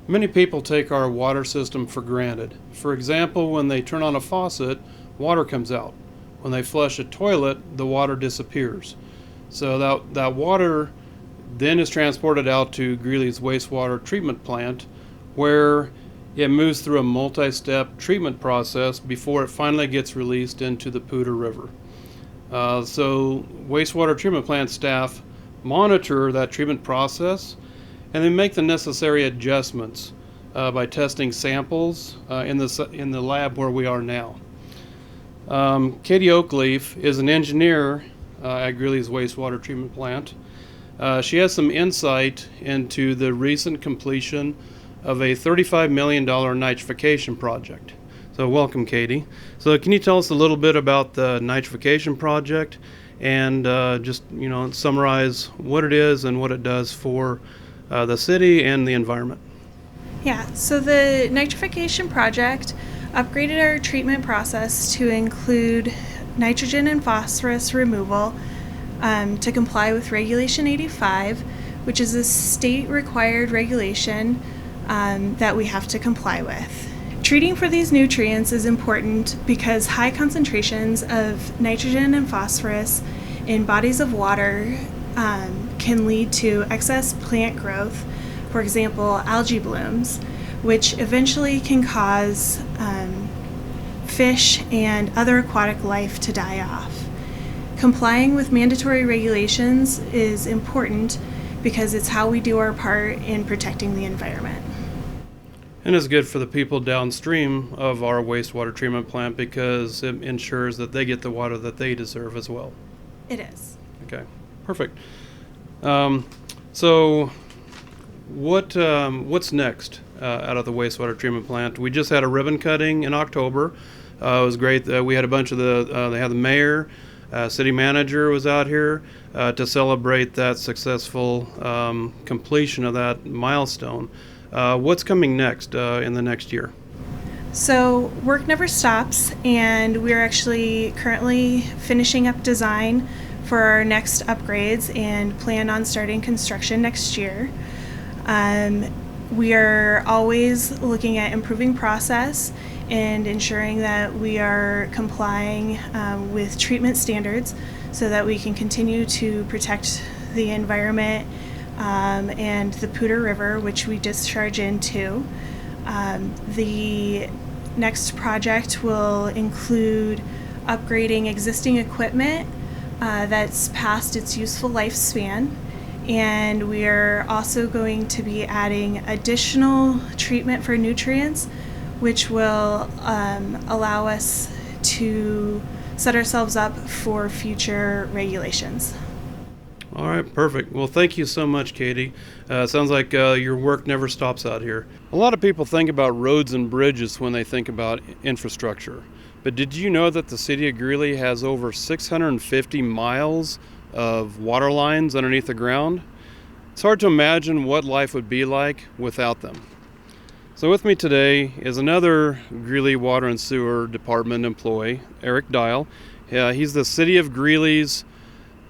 Many people take our water system for granted. For example, when they turn on a faucet, water comes out. When they flush a toilet, the water disappears. So that water then is transported out to Greeley's wastewater treatment plant, where it moves through a multi-step treatment process before it finally gets released into the Poudre River. So wastewater treatment plant staff monitor that treatment process and then make the necessary adjustments by testing samples in the lab where we are now. Katie Oakleaf is an engineer at Greeley's wastewater treatment plant. She has some insight into the recent completion of a $35 million nitrification project. So welcome, Katie. So can you tell us a little bit about the nitrification project and just summarize what it is and what it does for the city and the environment? Yeah, so the nitrification project upgraded our treatment process to include nitrogen and phosphorus removal to comply with Regulation 85, which is a state-required regulation that we have to comply with. Treating for these nutrients is important because high concentrations of nitrogen and phosphorus in bodies of water can lead to excess plant growth, for example, algae blooms, which eventually can cause fish and other aquatic life to die off. Complying with mandatory regulations is important because it's how we do our part in protecting the environment. And it's good for the people downstream of our wastewater treatment plant because it ensures that they get the water that they deserve as well. It is. Okay, perfect. So what's next out of the wastewater treatment plant? We just had a ribbon cutting in October. It was great. We had a bunch of they had the mayor, city manager was out here to celebrate that successful completion of that milestone. What's coming next in the next year? So work never stops, and we're actually currently finishing up design for our next upgrades and plan on starting construction next year. We are always looking at improving process and ensuring that we are complying with treatment standards so that we can continue to protect the environment and the Poudre River, which we discharge into. The next project will include upgrading existing equipment that's past its useful lifespan, and we are also going to be adding additional treatment for nutrients, which will allow us to set ourselves up for future regulations. All right, perfect. Well, thank you so much, Katie. Sounds like your work never stops out here. A lot of people think about roads and bridges when they think about infrastructure. But did you know that the City of Greeley has over 650 miles of water lines underneath the ground? It's hard to imagine what life would be like without them. So with me today is another Greeley Water and Sewer Department employee, Eric Dial. He's the City of Greeley's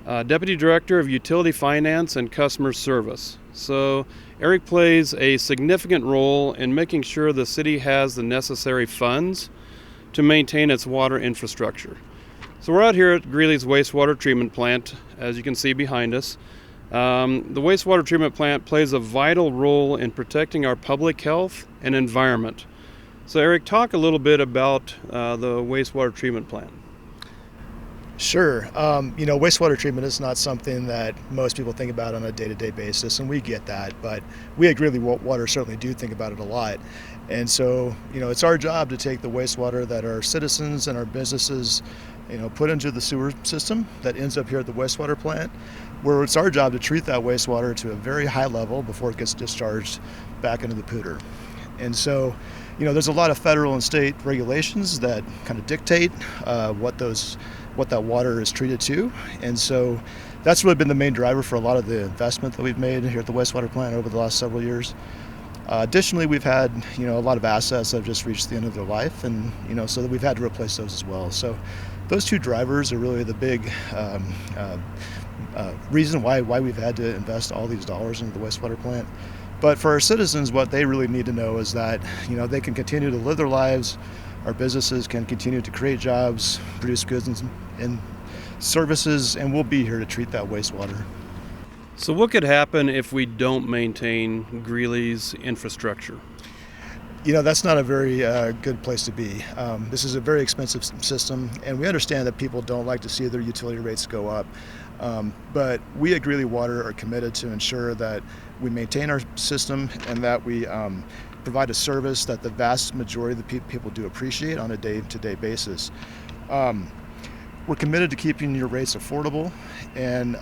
Deputy Director of Utility Finance and Customer Service. So Eric plays a significant role in making sure the city has the necessary funds to maintain its water infrastructure. So we're out here at Greeley's wastewater treatment plant, as you can see behind us. The wastewater treatment plant plays a vital role in protecting our public health and environment. So Eric, talk a little bit about the wastewater treatment plant. Sure. Wastewater treatment is not something that most people think about on a day-to-day basis, and we get that, but we at Greeley Water certainly do think about it a lot. And so, it's our job to take the wastewater that our citizens and our businesses, put into the sewer system that ends up here at the wastewater plant, where it's our job to treat that wastewater to a very high level before it gets discharged back into the Poudre. And so, there's a lot of federal and state regulations that kind of dictate what that water is treated to. And so that's really been the main driver for a lot of the investment that we've made here at the wastewater plant over the last several years. Additionally, we've had, a lot of assets that have just reached the end of their life, and, so that we've had to replace those as well. So those two drivers are really the big reason why we've had to invest all these dollars into the wastewater plant. But for our citizens, what they really need to know is that, they can continue to live their lives. Our businesses can continue to create jobs, produce goods and services, and we'll be here to treat that wastewater. So what could happen if we don't maintain Greeley's infrastructure? That's not a very good place to be. This is a very expensive system, and we understand that people don't like to see their utility rates go up. But we at Greeley Water are committed to ensure that we maintain our system and that we provide a service that the vast majority of the people do appreciate on a day-to-day basis. We're committed to keeping your rates affordable, and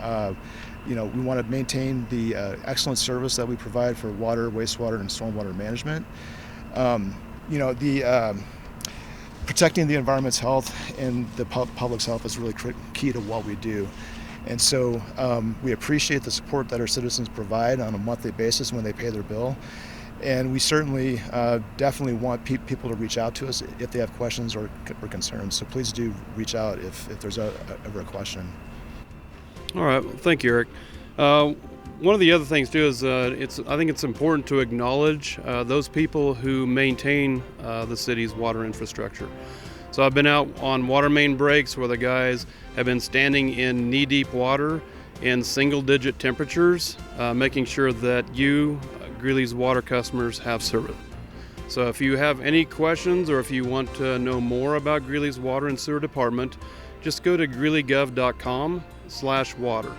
we want to maintain the excellent service that we provide for water, wastewater, and stormwater management. Protecting the environment's health and the public's health is really key to what we do. And so we appreciate the support that our citizens provide on a monthly basis when they pay their bill. And we certainly definitely want people to reach out to us if they have questions or concerns. So please do reach out if there's ever a question. All right. Well, thank you, Eric. One of the other things too is I think it's important to acknowledge those people who maintain the city's water infrastructure. So I've been out on water main breaks where the guys have been standing in knee-deep water in single-digit temperatures, making sure that you, Greeley's water customers, have service. So if you have any questions or if you want to know more about Greeley's water and sewer department, just go to greeleygov.com/water.